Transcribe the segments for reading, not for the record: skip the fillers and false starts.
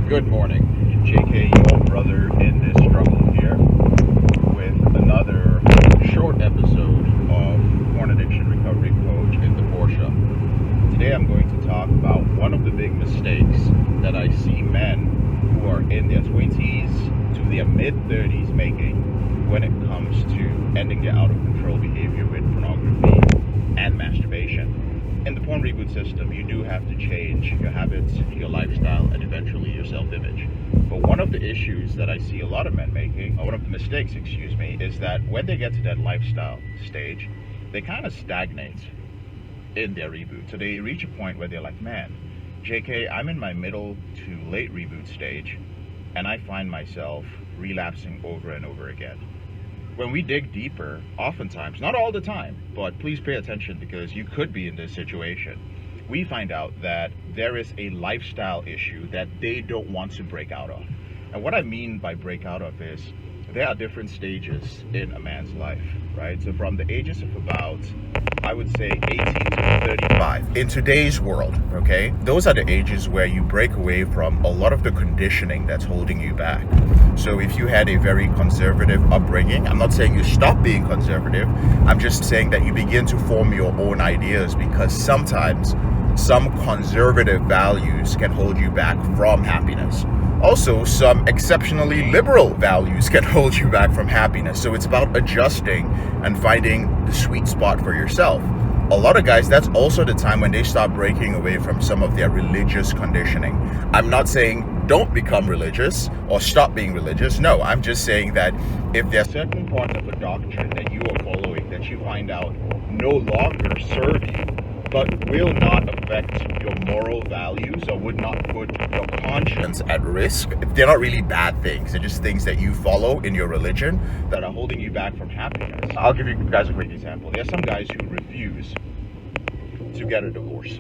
Good morning. JK, your brother in this struggle here with another short episode of Porn Addiction Recovery Coach in the Porsche. Today I'm going to talk about one of the big mistakes that I see men who are in their 20s to their mid-30s making when it comes to ending their out-of-control behavior with pornography and masturbation. In the porn reboot system, you do have to change your habits, your lifestyle, and eventually your self-image. But one of the issues that I see a lot of men making, or one of the mistakes, is that when they get to that lifestyle stage, they kind of stagnate in their reboot. So they reach a point where they're like, man, JK, I'm in my middle to late reboot stage, and I find myself relapsing over and over again. When we dig deeper, oftentimes, not all the time, but please pay attention because you could be in this situation, we find out that there is a lifestyle issue that they don't want to break out of. And what I mean by break out of is there are different stages in a man's life, right? So from the ages of about, I would say 18 to 35. In today's world, okay, those are the ages where you break away from a lot of the conditioning that's holding you back. So if you had a very conservative upbringing, I'm not saying you stop being conservative, I'm just saying that you begin to form your own ideas because sometimes some conservative values can hold you back from happiness. Also, some exceptionally liberal values can hold you back from happiness. So it's about adjusting and finding the sweet spot for yourself. A lot of guys, that's also the time when they start breaking away from some of their religious conditioning. I'm not saying don't become religious or stop being religious. No, I'm just saying that if there's certain parts of a doctrine that you are following that you find out no longer serve you, but will not affect your moral values or would not put your conscience at risk. They're not really bad things. They're just things that you follow in your religion that are holding you back from happiness. I'll give you guys a great example. There are some guys who refuse to get a divorce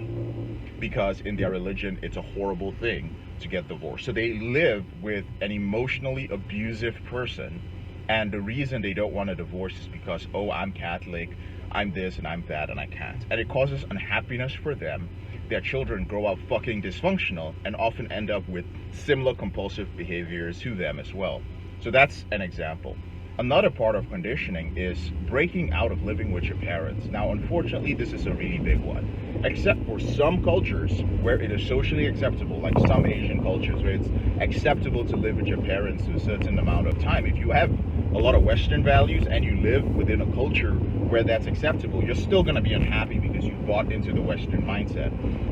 because in their religion, it's a horrible thing to get divorced. So they live with an emotionally abusive person. And the reason they don't want a divorce is because, oh, I'm Catholic, I'm this and I'm that and I can't. And it causes unhappiness for them. Their children grow up fucking dysfunctional and often end up with similar compulsive behaviors to them as well. So that's an example. Another part of conditioning is breaking out of living with your parents. Now, unfortunately, this is a really big one. Except for some cultures where it is socially acceptable, like some Asian cultures where it's acceptable to live with your parents to a certain amount of time. If you have a lot of Western values and you live within a culture where that's acceptable, you're still going to be unhappy because you bought into the Western mindset.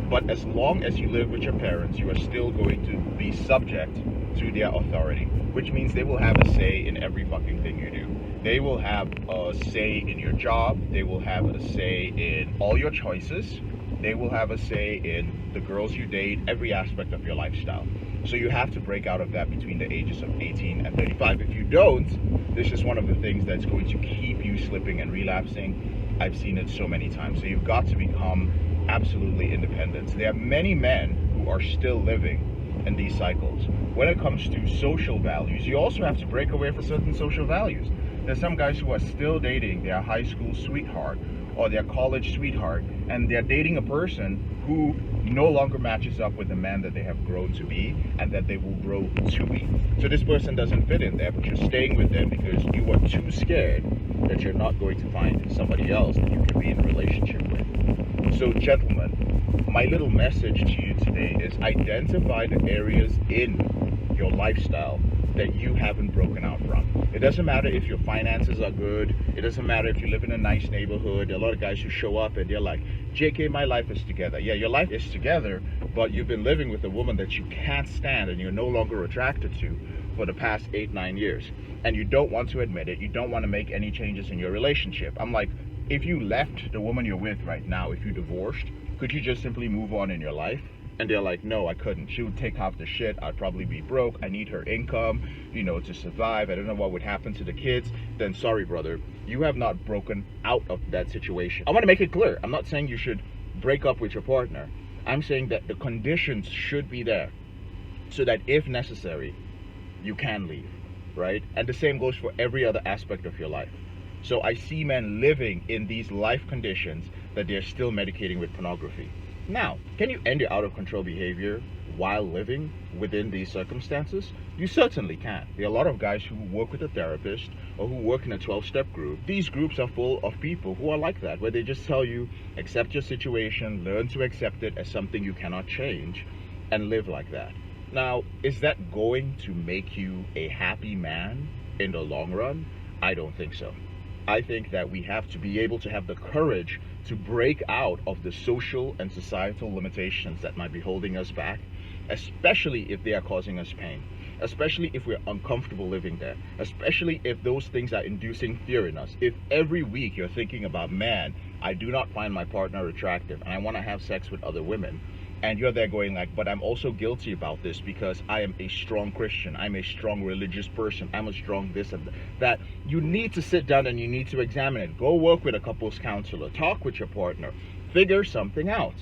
But as long as you live with your parents, you are still going to be subject to their authority, which means they will have a say in every fucking thing you do. They will have a say in your job. They will have a say in all your choices. They will have a say in the girls you date, every aspect of your lifestyle. So you have to break out of that between the ages of 18 and 35. If you don't, this is one of the things that's going to keep you slipping and relapsing. I've seen it so many times. So you've got to become absolutely independent. There are many men who are still living in these cycles. When it comes to social values, you also have to break away from certain social values. There's some guys who are still dating their high school sweetheart or their college sweetheart, and they're dating a person who no longer matches up with the man that they have grown to be and that they will grow to be. So this person doesn't fit in there, but you're staying with them because you are too scared that you're not going to find somebody else that you can be in a relationship with. So gentlemen, my little message to you today is identify the areas in your lifestyle that you haven't broken out from. It doesn't matter if your finances are good. It doesn't matter if you live in a nice neighborhood. There are a lot of guys who show up and they're like, JK, my life is together. Yeah, your life is together, but you've been living with a woman that you can't stand and you're no longer attracted to for the past 8-9 years. And you don't want to admit it. You don't want to make any changes in your relationship. I'm like, if you left the woman you're with right now, if you divorced, could you just simply move on in your life? And they're like, no, I couldn't. She would take half the shit. I'd probably be broke. I need her income, to survive. I don't know what would happen to the kids. Then sorry, brother, you have not broken out of that situation. I want to make it clear. I'm not saying you should break up with your partner. I'm saying that the conditions should be there so that if necessary, you can leave, right? And the same goes for every other aspect of your life. So I see men living in these life conditions that they're still medicating with pornography. Now, can you end your out of control behavior while living within these circumstances? You certainly can. There are a lot of guys who work with a therapist or who work in a 12-step group. These groups are full of people who are like that, where they just tell you, accept your situation, learn to accept it as something you cannot change, and live like that. Now, is that going to make you a happy man in the long run? I don't think so. I think that we have to be able to have the courage to break out of the social and societal limitations that might be holding us back, especially if they are causing us pain, especially if we're uncomfortable living there, especially if those things are inducing fear in us. If every week you're thinking about, man, I do not find my partner attractive and I want to have sex with other women, and you're there going like, but I'm also guilty about this because I am a strong Christian, I'm a strong religious person, I'm a strong this and that. You need to sit down and you need to examine it. Go work with a couples counselor, talk with your partner, figure something out,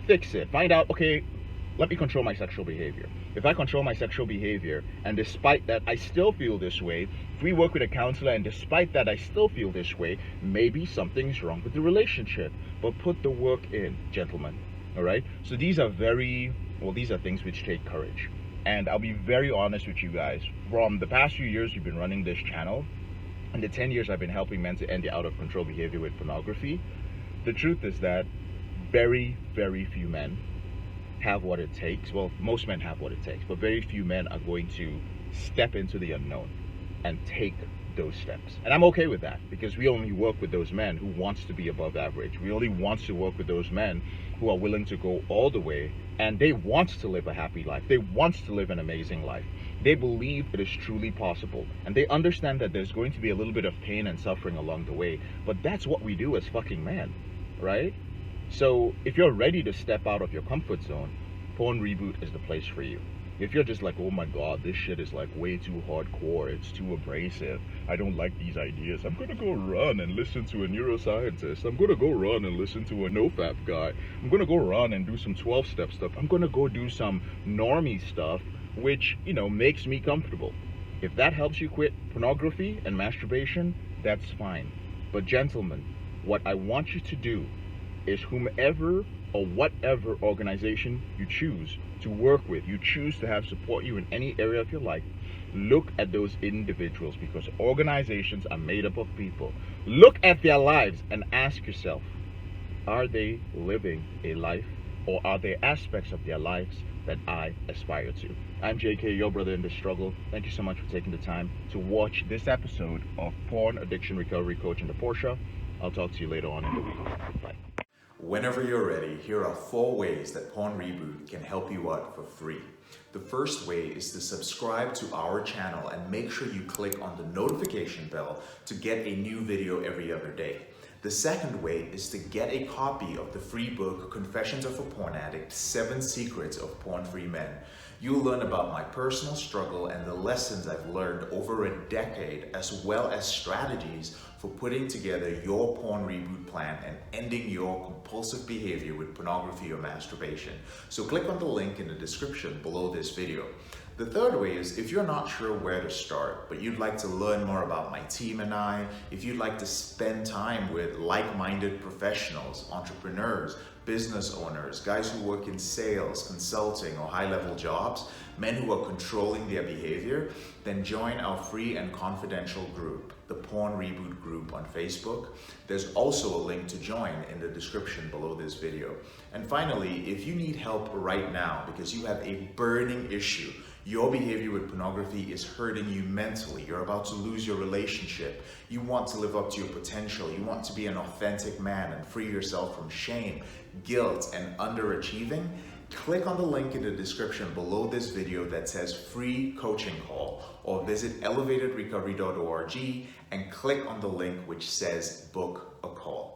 fix it, find out, okay, let me control my sexual behavior. If I control my sexual behavior and despite that I still feel this way, if we work with a counselor and despite that I still feel this way, maybe something's wrong with the relationship. But put the work in, gentlemen. All right, so these are things which take courage. And I'll be very honest with you guys. From the past few years we've been running this channel, and the 10 years I've been helping men to end the out of control behavior with pornography, the truth is that very, very few men have what it takes. Well, most men have what it takes, but very few men are going to step into the unknown and take those steps. And I'm okay with that, because we only work with those men who wants to be above average. We only want to work with those men who are willing to go all the way, and they want to live a happy life. They want to live an amazing life. They believe it is truly possible, and they understand that there's going to be a little bit of pain and suffering along the way, but that's what we do as fucking men, right? So if you're ready to step out of your comfort zone, Porn Reboot is the place for you. If you're just like, oh my god, this shit is like way too hardcore, it's too abrasive, I don't like these ideas, I'm gonna go run and listen to a neuroscientist, I'm gonna go run and listen to a nofap guy, I'm gonna go run and do some 12-step stuff, I'm gonna go do some normie stuff which, you know, makes me comfortable. If that helps you quit pornography and masturbation, that's fine. But gentlemen, what I want you to do is, whomever or whatever organization you choose to work with, you choose to have support you in any area of your life, look at those individuals, because organizations are made up of people. Look at their lives and ask yourself, are they living a life, or are there aspects of their lives that I aspire to? I'm JK, your brother in the struggle. Thank you so much for taking the time to watch this episode of Porn Addiction Recovery Coach in the Porsche. I'll talk to you later on in the week. Bye. Whenever you're ready, here are 4 ways that Porn Reboot can help you out for free. The first way is to subscribe to our channel and make sure you click on the notification bell to get a new video every other day. The second way is to get a copy of the free book, Confessions of a Porn Addict, 7 Secrets of Porn-Free Men. You'll learn about my personal struggle and the lessons I've learned over a decade, as well as strategies for putting together your porn reboot plan and ending your compulsive behavior with pornography or masturbation. So click on the link in the description below this video. The third way is, if you're not sure where to start, but you'd like to learn more about my team and I, if you'd like to spend time with like-minded professionals, entrepreneurs, business owners, guys who work in sales, consulting, or high-level jobs, men who are controlling their behavior, then join our free and confidential group, the Porn Reboot group on Facebook. There's also a link to join in the description below this video. And finally, if you need help right now because you have a burning issue, your behavior with pornography is hurting you mentally, you're about to lose your relationship, you want to live up to your potential, you want to be an authentic man and free yourself from shame, guilt, and underachieving, click on the link in the description below this video that says free coaching call, or visit elevatedrecovery.org and click on the link which says book a call.